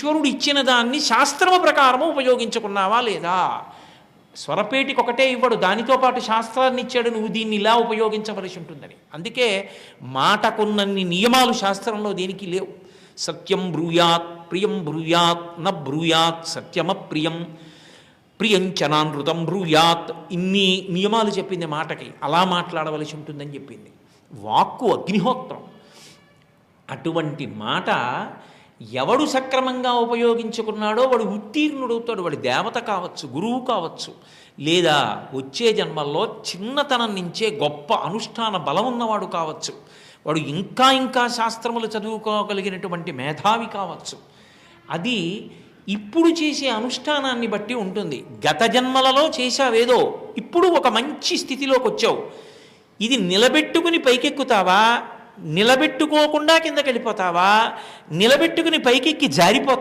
ఈశ్వరుడు ఇచ్చిన దాన్ని శాస్త్రము ప్రకారము ఉపయోగించుకున్నావా లేదా? స్వరపేటికి ఒకటే ఇవ్వడు, దానితో పాటు శాస్త్రాన్ని ఇచ్చాడు, నువ్వు దీన్ని ఇలా ఉపయోగించవలసి ఉంటుందని. అందుకే మాటకున్నన్ని నియమాలు శాస్త్రంలో దేనికి లేవు. సత్యం బ్రూయాత్, ప్రియం బ్రూయాత్, న బ్రూయాత్ సత్యమప్రియం, ప్రియంచనానృతం బ్రూయాత్, ఇన్ని నియమాలు చెప్పింది మాటకి. అలా మాట్లాడవలసి ఉంటుందని చెప్పింది. వాక్కు అగ్నిహోత్రం. అటువంటి మాట ఎవడు సక్రమంగా ఉపయోగించుకున్నాడో వాడు ఉత్తీర్ణుడవుతాడు. వాడి దేవత కావచ్చు, గురువు కావచ్చు, లేదా వచ్చే జన్మల్లో చిన్నతనం నుంచే గొప్ప అనుష్ఠాన బలం ఉన్నవాడు కావచ్చు, వాడు ఇంకా ఇంకా శాస్త్రములు చదువుకోగలిగినటువంటి మేధావి కావచ్చు. అది ఇప్పుడు చేసే అనుష్ఠానాన్ని బట్టి ఉంటుంది. గత జన్మలలో చేశావేదో, ఇప్పుడు ఒక మంచి స్థితిలోకి వచ్చావు. ఇది నిలబెట్టుకుని పైకెక్కుతావా, నిలబెట్టుకోకుండా కిందకి వెళ్ళిపోతావా, నిలబెట్టుకుని పైకెక్కి జారిపోతావా?